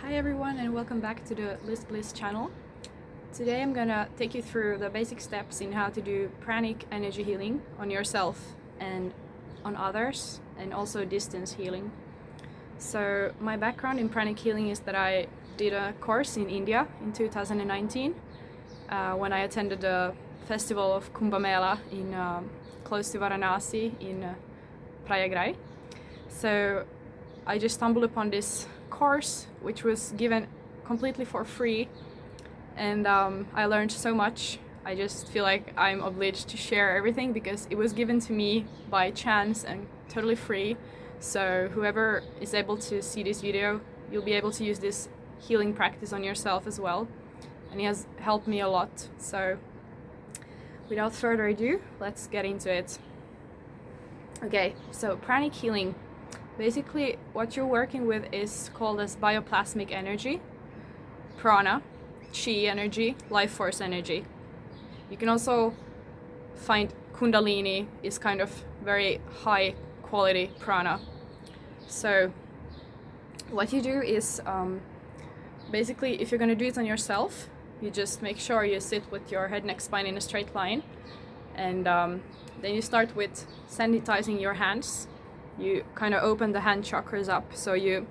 Hi everyone and welcome back to the Bliss channel. Today I'm gonna take you through the basic steps in how to do pranic energy healing on yourself and on others, and also distance healing. So my background in pranic healing is that I did a course in India in 2019 when I attended the festival of Kumbh Mela in close to Varanasi in Prayagraj. So I just stumbled upon this course, which was given completely for free, and I learned so much. I just feel like I'm obliged to share everything because it was given to me by chance and totally free. So whoever is able to see this video, you'll be able to use this healing practice on yourself as well, and it has helped me a lot. So without further ado, let's get into it. Okay, so pranic healing. Basically, what you're working with is called as bioplasmic energy, prana, chi energy, life force energy. You can also find kundalini is kind of very high quality prana. So what you do is basically, if you're going to do it on yourself, you just make sure you sit with your head, neck, spine in a straight line, and then you start with sensitizing your hands. You kind of open the hand chakras up, so you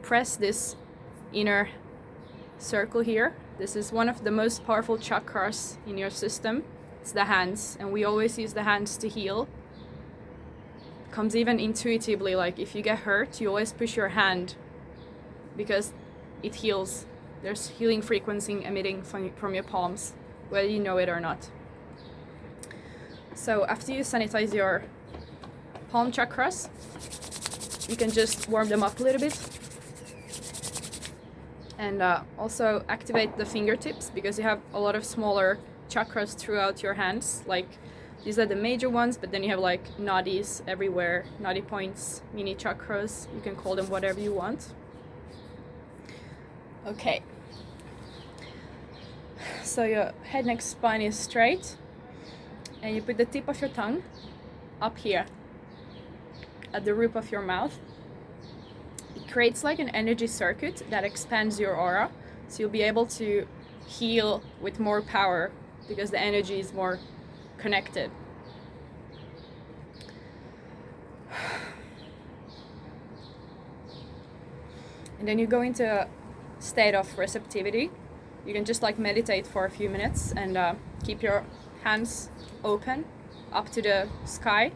press this inner circle here. This is one of the most powerful chakras in your system. It's the hands, and we always use the hands to heal. It comes even intuitively, like if you get hurt, you always push your hand because it heals. There's healing frequency emitting from your palms, whether you know it or not. So after you sanitize your palm chakras, you can just warm them up a little bit, and also activate the fingertips, because you have a lot of smaller chakras throughout your hands. Like, these are the major ones, but then you have like nadis everywhere, nadi points, mini chakras. You can call them whatever you want. Okay, so your head, neck, spine is straight, and you put the tip of your tongue up here at the roof of your mouth. It creates like an energy circuit that expands your aura, so you'll be able to heal with more power because the energy is more connected. And then you go into a state of receptivity. You can just like meditate for a few minutes and keep your hands open up to the sky.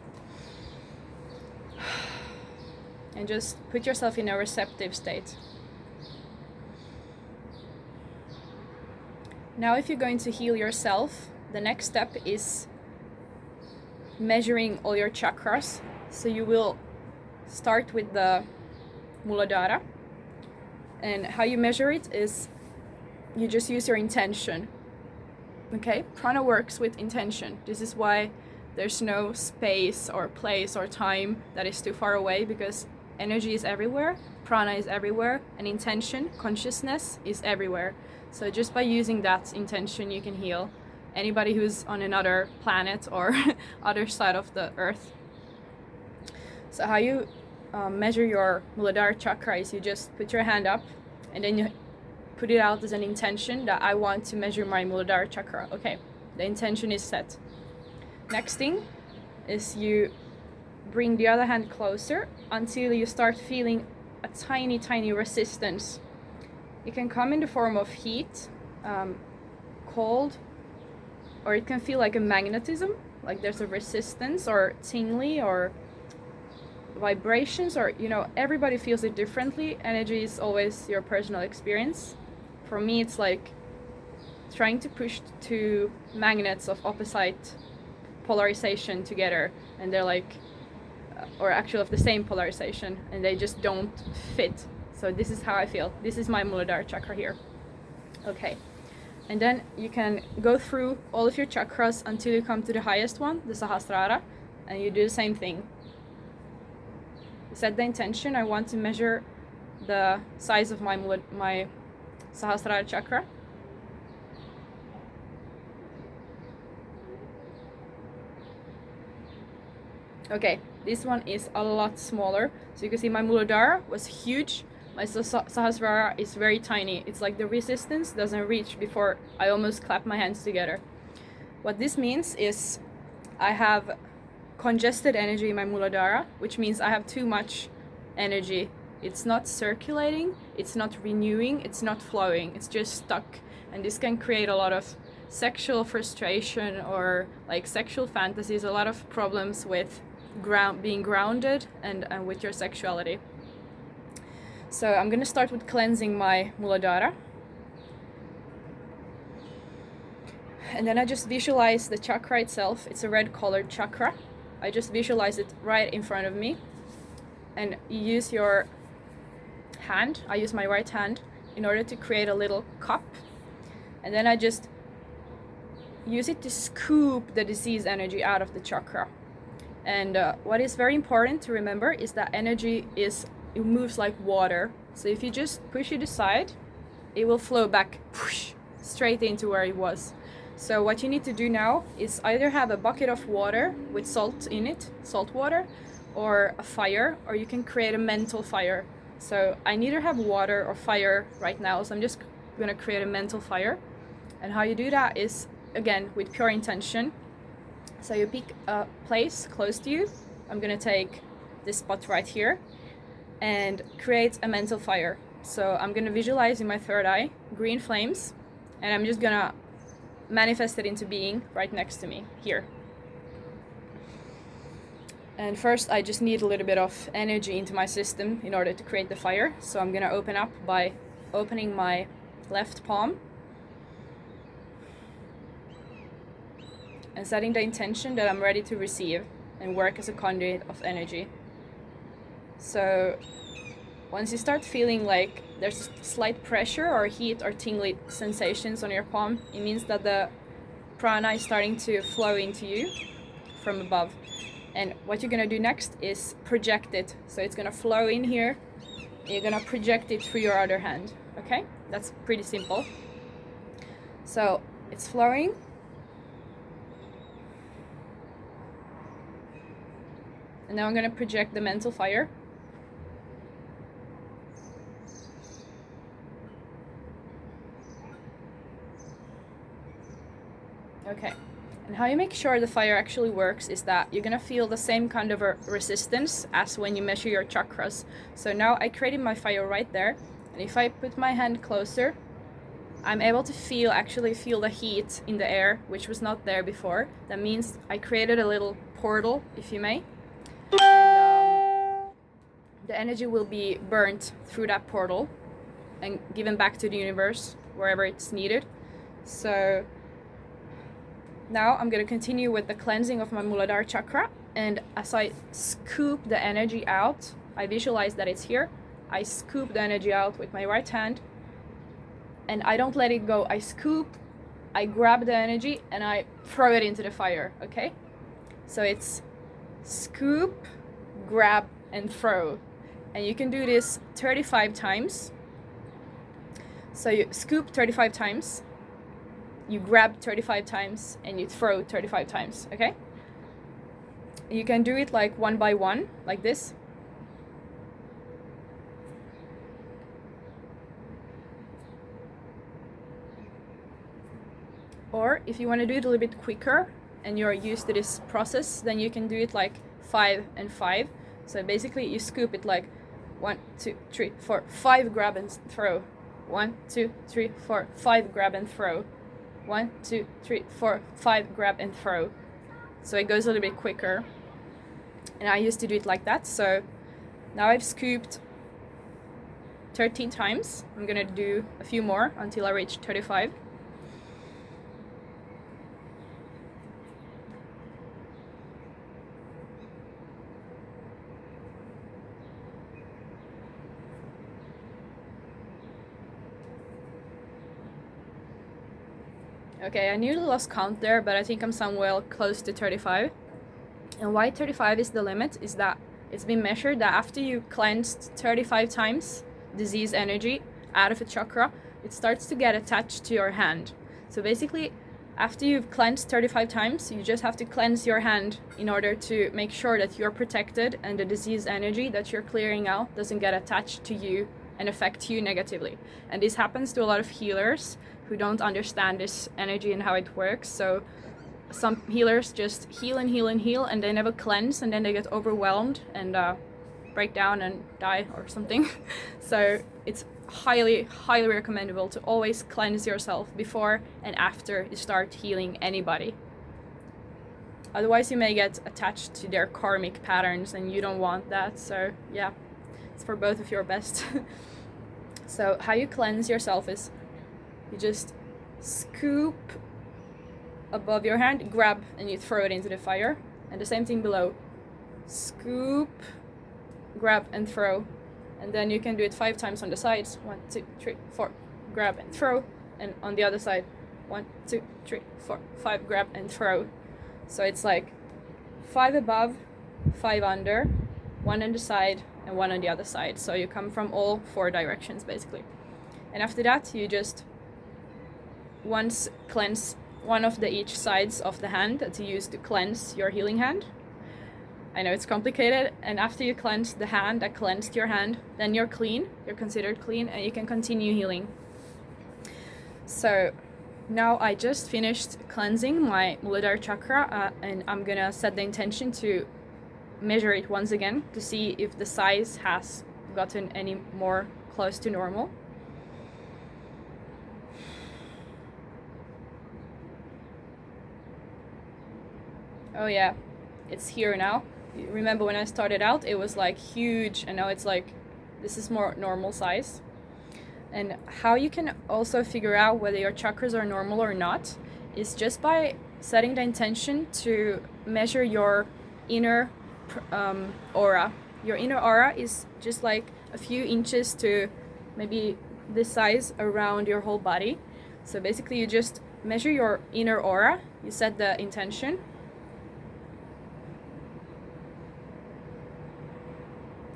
And just put yourself in a receptive state. Now, if you're going to heal yourself, the next step is measuring all your chakras. So you will start with the Muladhara, and how you measure it is you just use your intention. Okay, prana works with intention. This is why there's no space or place or time that is too far away, because energy is everywhere, prana is everywhere, and intention, consciousness is everywhere. So just by using that intention, you can heal anybody who's on another planet or other side of the earth. So how you measure your Muladhara chakra is you just put your hand up, and then you put it out as an intention that I want to measure my Muladhara chakra. Okay, the intention is set. Next thing is you bring the other hand closer until you start feeling a tiny resistance. It can come in the form of heat, cold, or it can feel like a magnetism, like there's a resistance, or tingly, or vibrations, or everybody feels it differently. Energy is always your personal experience. For me, it's like trying to push two magnets of opposite polarization together, and they're like or actually of the same polarization, and they just don't fit. So this is how I feel. This is my Muladhara chakra here. Okay, and then you can go through all of your chakras until you come to the highest one, the Sahasrara, and you do the same thing. Set the intention. I want to measure the size of my Sahasrara chakra. Okay, this one is a lot smaller. So you can see my Muladhara was huge. my Sahasrara is very tiny. It's like the resistance doesn't reach before I almost clap my hands together. What this means is I have congested energy in my Muladhara, which means I have too much energy. It's not circulating, it's not renewing, it's not flowing, it's just stuck. And this can create a lot of sexual frustration or like sexual fantasies, a lot of problems with being grounded and with your sexuality. So I'm gonna start with cleansing my Muladhara. And then I just visualize the chakra itself. It's a red colored chakra. I just visualize it right in front of me. And you use your hand, I use my right hand, in order to create a little cup. And then I just use it to scoop the disease energy out of the chakra. And what is very important to remember is that energy it moves like water. So if you just push it aside, it will flow back straight into where it was. So what you need to do now is either have a bucket of water with salt in it, salt water, or a fire, or you can create a mental fire. So I neither have water or fire right now, so I'm just gonna create a mental fire. And how you do that is, again, with pure intention. So you pick a place close to you. I'm gonna take this spot right here and create a mental fire. So I'm gonna visualize in my third eye green flames, and I'm just gonna manifest it into being right next to me here. And first I just need a little bit of energy into my system in order to create the fire. So I'm gonna open up by opening my left palm and setting the intention that I'm ready to receive and work as a conduit of energy. So once you start feeling like there's slight pressure or heat or tingly sensations on your palm, it means that the prana is starting to flow into you from above. And what you're gonna do next is project it. So it's gonna flow in here, and you're gonna project it through your other hand, okay? That's pretty simple. So it's flowing. And now I'm gonna project the mental fire. Okay, and how you make sure the fire actually works is that you're gonna feel the same kind of a resistance as when you measure your chakras. So now I created my fire right there, and if I put my hand closer, I'm able to actually feel the heat in the air, which was not there before. That means I created a little portal, if you may, and the energy will be burnt through that portal and given back to the universe wherever it's needed. So now I'm going to continue with the cleansing of my Muladhara chakra, and as I scoop the energy out, I visualize that it's here. I scoop the energy out with my right hand, and I don't let it go. I scoop, I grab the energy, and I throw it into the fire, okay? So it's scoop, grab, and throw. And you can do this 35 times. So you scoop 35 times, you grab 35 times, and you throw 35 times, okay? You can do it like one by one, like this. Or if you want to do it a little bit quicker and you're used to this process, then you can do it like 5 and 5. So basically you scoop it like 1, 2, 3, 4, 5, grab and throw. 1, 2, 3, 4, 5, grab and throw. 1, 2, 3, 4, 5, grab and throw. So it goes a little bit quicker. And I used to do it like that. So now I've scooped 13 times. I'm gonna do a few more until I reach 35. Okay, I nearly lost count there, but I think I'm somewhere close to 35. And why 35 is the limit is that it's been measured that after you cleansed 35 times disease energy out of a chakra, it starts to get attached to your hand. So basically, after you've cleansed 35 times, you just have to cleanse your hand in order to make sure that you're protected and the disease energy that you're clearing out doesn't get attached to you and affect you negatively. And this happens to a lot of healers who don't understand this energy and how it works. So some healers just heal and heal and heal, and they never cleanse, and then they get overwhelmed and break down and die or something. So it's highly recommendable to always cleanse yourself before and after you start healing anybody. Otherwise you may get attached to their karmic patterns, and you don't want that. So yeah, it's for both of your best. So how you cleanse yourself is you just scoop above your hand, grab, and you throw it into the fire. And the same thing below. Scoop, grab, and throw. And then you can do it 5 times on the sides. 1, 2, 3, 4. Grab and throw. And on the other side. 1, 2, 3, 4, 5. Grab and throw. So it's like 5 above, 5 under, 1 on the side, and 1 on the other side. So you come from all 4 directions basically. And after that, you just once cleanse one of each sides of the hand that you use to cleanse your healing hand. I know it's complicated. And after you cleanse the hand that cleansed your hand, then you're clean. You're considered clean, and you can continue healing. So now I just finished cleansing my Muladhara chakra, and I'm gonna set the intention to measure it once again to see if the size has gotten any more close to normal. Oh yeah, it's here now. Remember when I started out, it was like huge, and now it's like, this is more normal size. And how you can also figure out whether your chakras are normal or not is just by setting the intention to measure your inner aura. Your inner aura is just like a few inches to maybe this size around your whole body. So basically you just measure your inner aura, you set the intention.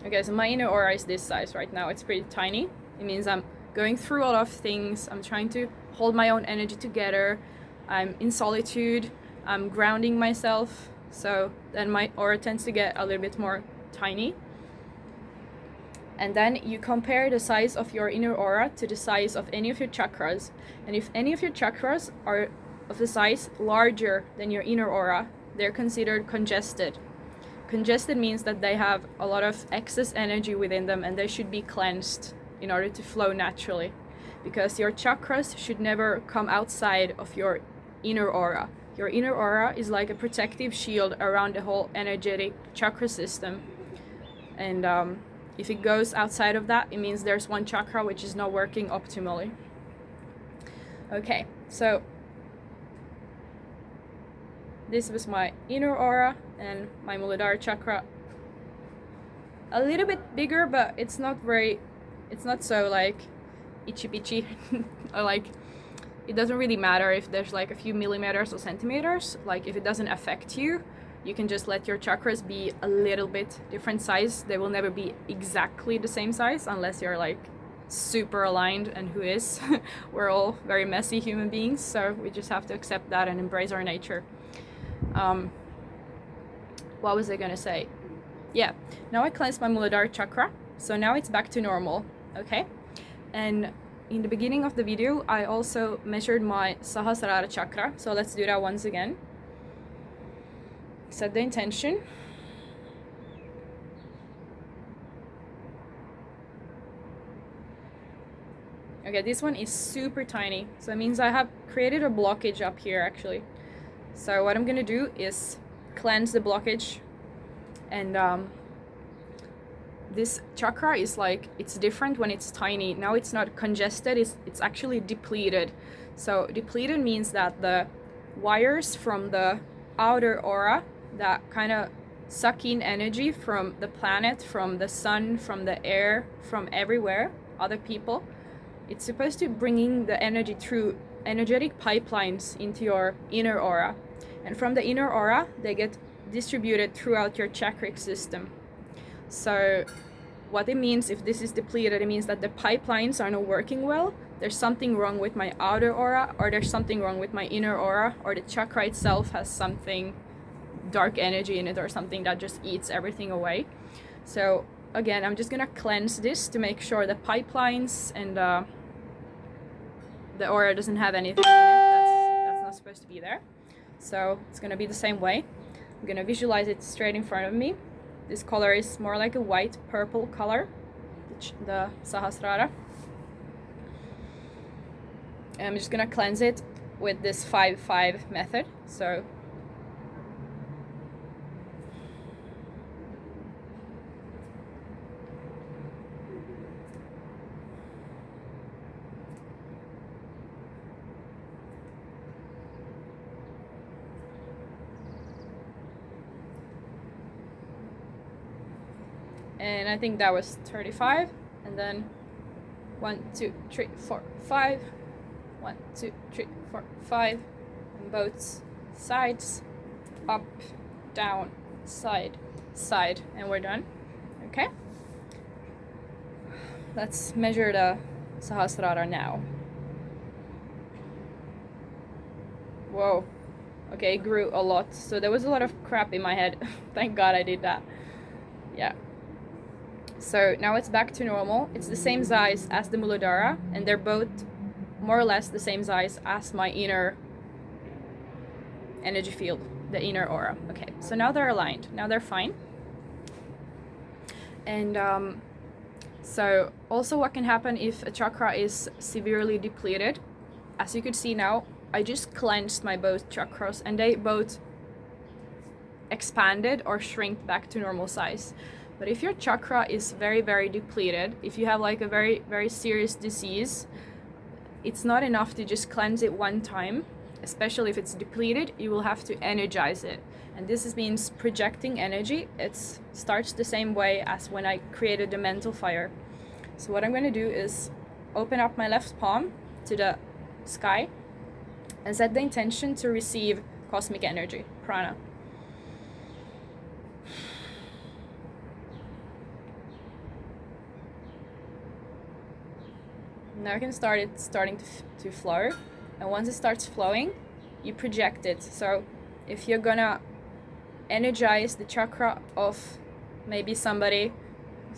Okay, so my inner aura is this size right now. It's pretty tiny. It means I'm going through a lot of things. I'm trying to hold my own energy together. I'm in solitude. I'm grounding myself. So then my aura tends to get a little bit more tiny. And then you compare the size of your inner aura to the size of any of your chakras. And if any of your chakras are of the size larger than your inner aura, they're considered congested. Congested means that they have a lot of excess energy within them, and they should be cleansed in order to flow naturally. Because your chakras should never come outside of your inner aura. Your inner aura is like a protective shield around the whole energetic chakra system. And if it goes outside of that, it means there's one chakra which is not working optimally. Okay, so this was my inner aura and my Muladhara chakra. A little bit bigger, but it's not so like itchy pitchy or like, it doesn't really matter if there's like a few millimeters or centimeters. Like if it doesn't affect you, you can just let your chakras be a little bit different size. They will never be exactly the same size unless you're like super aligned, and who is? We're all very messy human beings, so we just have to accept that and embrace our nature. What was I gonna say? Yeah, now I cleansed my Muladhara chakra, so now it's back to normal, okay? And in the beginning of the video, I also measured my Sahasrara chakra, so let's do that once again. Set the intention. Okay, this one is super tiny, so it means I have created a blockage up here actually. So what I'm gonna do is cleanse the blockage, and this chakra is like, it's different when it's tiny. Now it's not congested, it's actually depleted. So depleted means that the wires from the outer aura that kind of suck in energy from the planet, from the sun, from the air, from everywhere, other people, it's supposed to bring in the energy through energetic pipelines into your inner aura. And from the inner aura, they get distributed throughout your chakric system. So what it means if this is depleted, it means that the pipelines are not working well. There's something wrong with my outer aura, or there's something wrong with my inner aura, or the chakra itself has something dark energy in it or something that just eats everything away. So again, I'm just gonna cleanse this to make sure the pipelines and the aura doesn't have anything in it that's not supposed to be there. So it's gonna be the same way. I'm gonna visualize it straight in front of me. This color is more like a white purple color, the Sahasrara. And I'm just gonna cleanse it with this 5-5 method. So and I think that was 35, and then 1, 2, 3, 4, 5, 1, 2, 3, 4, 5, on both sides, up, down, side, side, and we're done. Okay, let's measure the Sahasrara now. Whoa, okay, it grew a lot, so there was a lot of crap in my head. Thank God I did that. Yeah. So now it's back to normal. It's the same size as the Muladhara, and they're both more or less the same size as my inner energy field, the inner aura. Okay, so now they're aligned. Now they're fine. And so also what can happen if a chakra is severely depleted, as you could see now, I just cleansed my both chakras and they both expanded or shrink back to normal size. But if your chakra is very, very depleted, if you have like a very, very serious disease, it's not enough to just cleanse it one time. Especially if it's depleted, you will have to energize it. And this means projecting energy. It starts the same way as when I created the mental fire. So what I'm going to do is open up my left palm to the sky and set the intention to receive cosmic energy, prana. Now you can start it starting to flow, and once it starts flowing, you project it. So if you're gonna energize the chakra of maybe somebody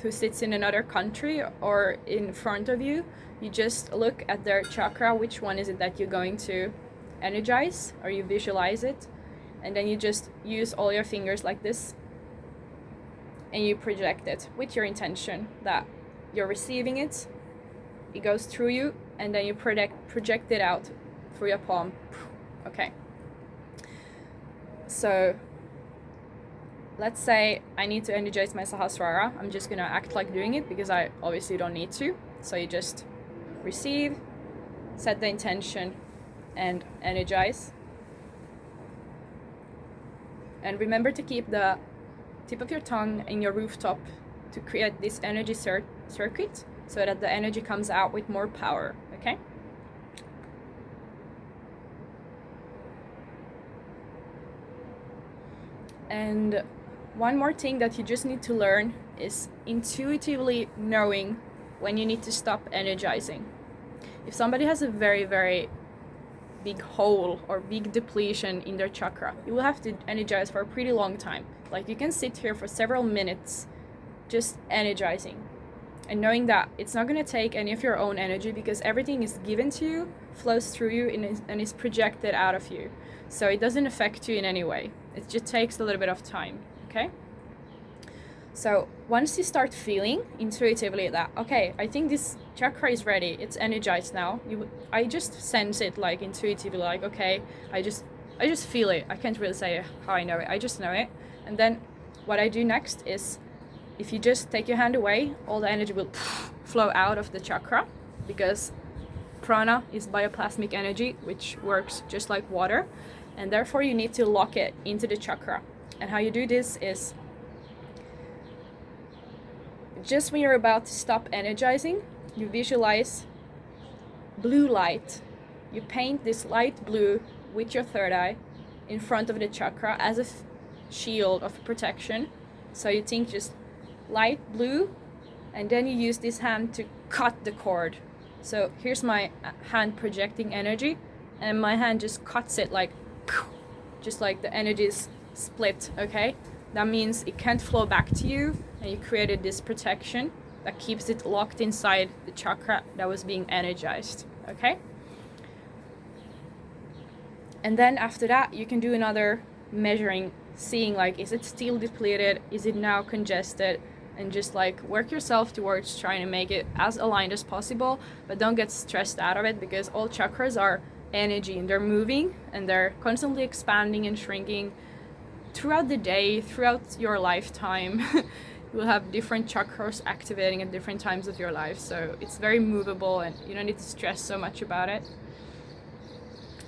who sits in another country or in front of you, you just look at their chakra, which one is it that you're going to energize, or you visualize it, and then you just use all your fingers like this and you project it with your intention that you're receiving it. It goes through you, and then you project it out through your palm. Okay. So let's say I need to energize my Sahasrara. I'm just gonna act like doing it because I obviously don't need to. So you just receive, set the intention, and energize. And remember to keep the tip of your tongue in your rooftop to create this energy circuit, so that the energy comes out with more power, okay? And one more thing that you just need to learn is intuitively knowing when you need to stop energizing. If somebody has a very, very big hole or big depletion in their chakra, you will have to energize for a pretty long time. Like you can sit here for several minutes just energizing. And knowing that it's not going to take any of your own energy because everything is given to you, flows through you, and is projected out of you. So it doesn't affect you in any way. It just takes a little bit of time, okay? So once you start feeling intuitively that, okay, I think this chakra is ready, it's energized now, I just sense it like intuitively, like, okay, I just feel it. I can't really say how I know it. I just know it. And then what I do next is, if you just take your hand away, all the energy will flow out of the chakra, because prana is bioplasmic energy, which works just like water, and therefore you need to lock it into the chakra. And how you do this is, just when you're about to stop energizing, you visualize blue light. You paint this light blue with your third eye in front of the chakra as a shield of protection. So you think just light blue, and then you use this hand to cut the cord. So here's my hand projecting energy, and my hand just cuts it like, just like the energy is split, okay? That means it can't flow back to you and you created this protection that keeps it locked inside the chakra that was being energized, okay? And then after that, you can do another measuring, seeing like, is it still depleted? Is it now congested? And just like work yourself towards trying to make it as aligned as possible, but don't get stressed out of it, because all chakras are energy and they're moving and they're constantly expanding and shrinking throughout the day, throughout your lifetime. You will have different chakras activating at different times of your life, so it's very movable and you don't need to stress so much about it.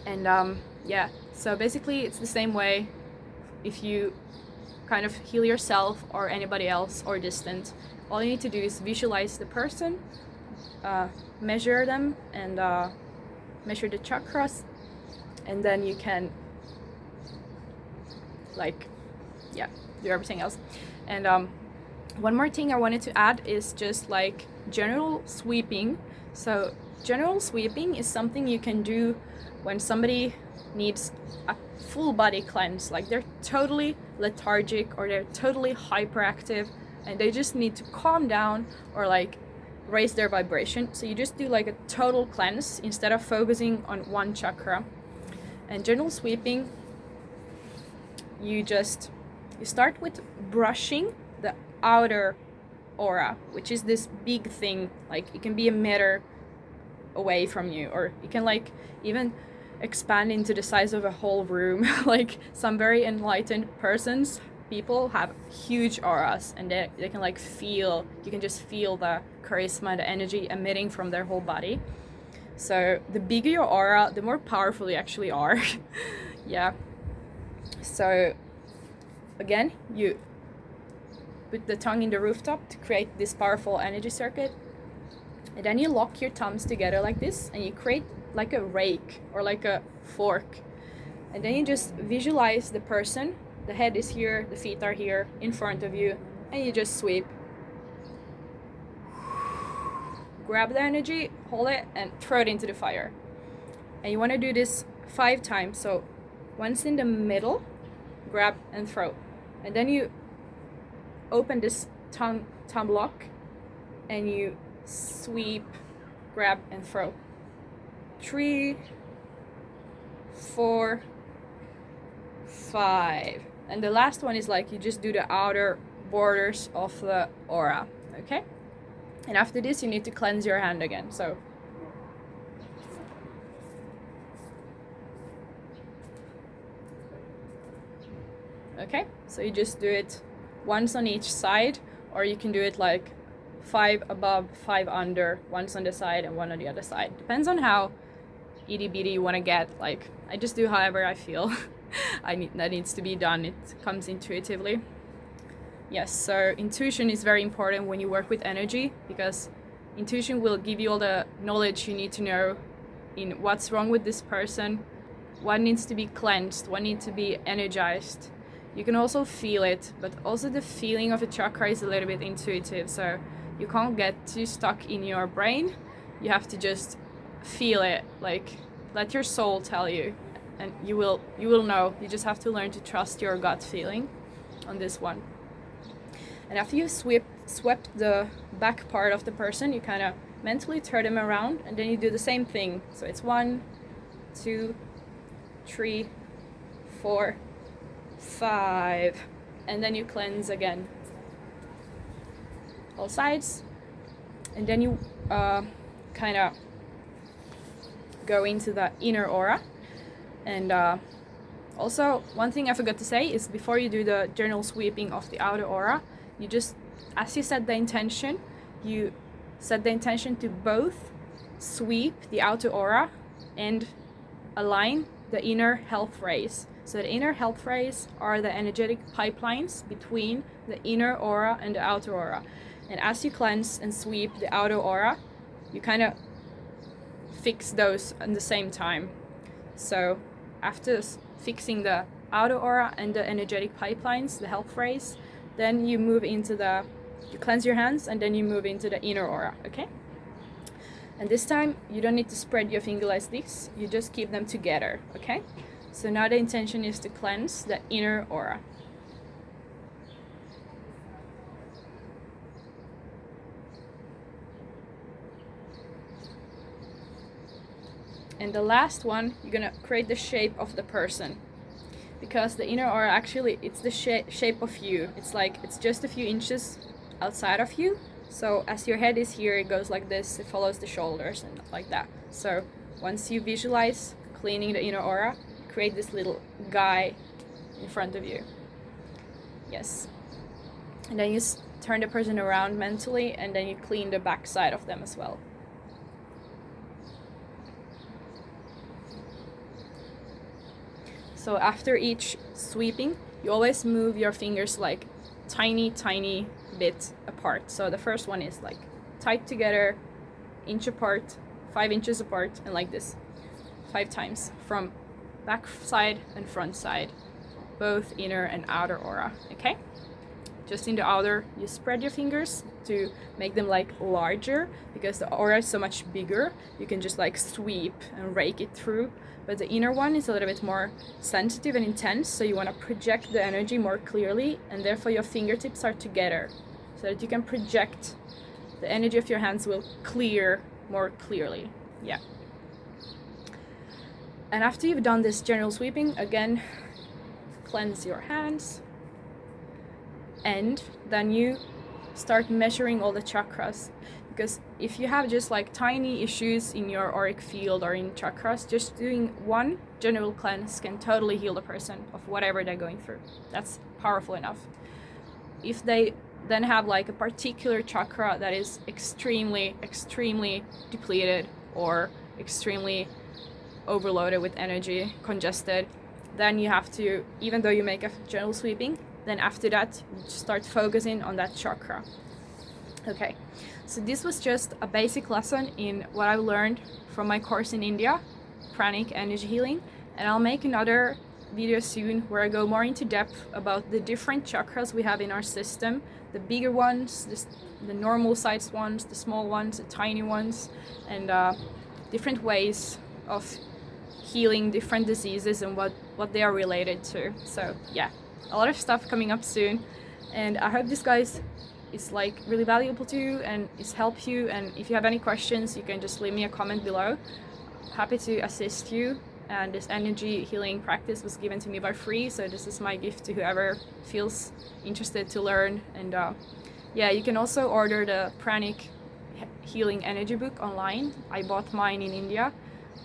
And yeah, so basically it's the same way if you kind of heal yourself or anybody else or distant. All you need to do is visualize the person, measure them, and measure the chakras, and then you can like, yeah, do everything else. And one more thing I wanted to add is just like general sweeping. So general sweeping is something you can do when somebody needs a full body cleanse, like they're totally lethargic or they're totally hyperactive and they just need to calm down or like raise their vibration. So you just do like a total cleanse instead of focusing on one chakra. And general sweeping, you start with brushing the outer aura, which is this big thing, like it can be a meter away from you, or you can like even expand into the size of a whole room. Like some very enlightened people have huge auras, and they can like feel, you can just feel the charisma, the energy emitting from their whole body. So the bigger your aura, the more powerful you actually are. Yeah. So again, you put the tongue in the rooftop to create this powerful energy circuit, and then you lock your thumbs together like this and you create like a rake or like a fork, and then you just visualize the person. The head is here, the feet are here in front of you, and you just sweep. Grab the energy, hold it, and throw it into the fire. And you want to do this 5 times. So once in the middle, grab and throw, and then you open this thumb lock and you sweep, grab and throw. 3, 4, 5, and the last one is like you just do the outer borders of the aura, okay? And after this you need to cleanse your hand again. So okay, so you just do it once on each side, or you can do it like 5 above, 5 under, once on the side and 1 on the other side. Depends on how itty bitty you want to get. Like I just do however I feel. That needs to be done. It comes intuitively. Yes, so intuition is very important when you work with energy, because intuition will give you all the knowledge you need to know in what's wrong with this person, what needs to be cleansed, what needs to be energized. You can also feel it, but also the feeling of a chakra is a little bit intuitive, so you can't get too stuck in your brain. You have to just feel it, like let your soul tell you, and you will know. You just have to learn to trust your gut feeling on this one. And after you've swept the back part of the person, you kind of mentally turn them around, and then you do the same thing. So it's 1, 2, 3, 4, 5, and then you cleanse again, all sides, and then you kind of go into the inner aura. And also one thing I forgot to say is before you do the general sweeping of the outer aura, you just, as you set the intention, you set the intention to both sweep the outer aura and align the inner health rays. So the inner health rays are the energetic pipelines between the inner aura and the outer aura. And as you cleanse and sweep the outer aura, you kind of fix those at the same time. So after fixing the outer aura and the energetic pipelines, the health rays, then you move into you cleanse your hands, and then you move into the inner aura, okay? And this time, you don't need to spread your finger like this, you just keep them together, okay? So now the intention is to cleanse the inner aura. And the last one, you're gonna create the shape of the person, because the inner aura actually, it's the shape of you. It's like, it's just a few inches outside of you. So as your head is here, it goes like this, it follows the shoulders and like that. So once you visualize cleaning the inner aura, create this little guy in front of you. Yes. And then you turn the person around mentally, and then you clean the back side of them as well. So after each sweeping, you always move your fingers like tiny bit apart. So the first one is like tight together, inch apart, 5 inches apart, and like this 5 times from back side and front side, both inner and outer aura. Okay, just in the outer, you spread your fingers to make them like larger, because the aura is so much bigger, you can just like sweep and rake it through. But the inner one is a little bit more sensitive and intense, so you want to project the energy more clearly, and therefore your fingertips are together so that you can project the energy of your hands will clear more clearly. Yeah. And after you've done this general sweeping, again, cleanse your hands, and then you start measuring all the chakras. Because if you have just like tiny issues in your auric field or in chakras, just doing one general cleanse can totally heal the person of whatever they're going through. That's powerful enough. If they then have like a particular chakra that is extremely depleted or extremely overloaded with energy, congested, then you have to, even though you make a general sweeping, then after that start focusing on that chakra. Okay, so this was just a basic lesson in what I learned from my course in India, Pranic Energy Healing, and I'll make another video soon where I go more into depth about the different chakras we have in our system, the bigger ones, the normal sized ones, the small ones, the tiny ones, and different ways of healing different diseases and what they are related to. So yeah, a lot of stuff coming up soon, and I hope this guys is like really valuable to you and it's helped you. And if you have any questions, you can just leave me a comment below. Happy to assist you. And this energy healing practice was given to me by free, so this is my gift to whoever feels interested to learn. And yeah, you can also order the Pranic Healing Energy book online. I bought mine in India,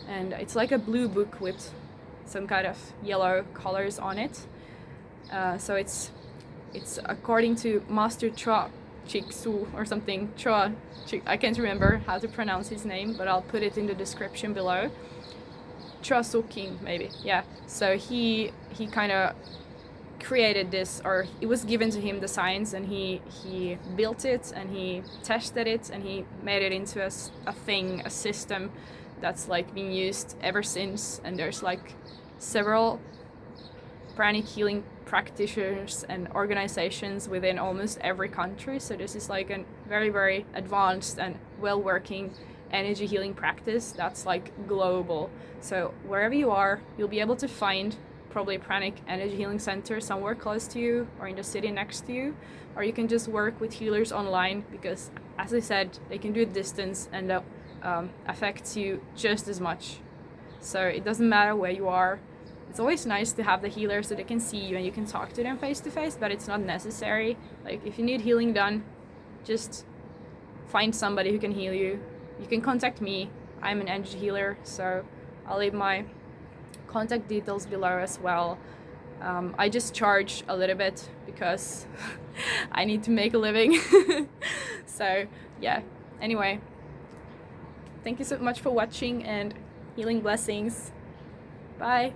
and it's like a blue book with some kind of yellow colors on it. So it's according to Master Choa or something. Choa, I can't remember how to pronounce his name, but I'll put it in the description below. Choa King, maybe. Yeah. So he kind of created this, or it was given to him, the science, and he built it and he tested it and he made it into a thing, a system that's like being used ever since. And there's like several pranic healing practitioners and organizations within almost every country. So this is like a very advanced and well-working energy healing practice that's like global. So wherever you are, you'll be able to find probably a Pranic Energy Healing Center somewhere close to you or in the city next to you, or you can just work with healers online, because as I said, they can do it distance and affects you just as much. So it doesn't matter where you are. It's always nice to have the healer so they can see you and you can talk to them face to face, but it's not necessary. Like if you need healing done, just find somebody who can heal you. You can contact me. I'm an energy healer, so I'll leave my contact details below as well. I just charge a little bit because I need to make a living. So yeah, anyway, thank you so much for watching and healing blessings. Bye.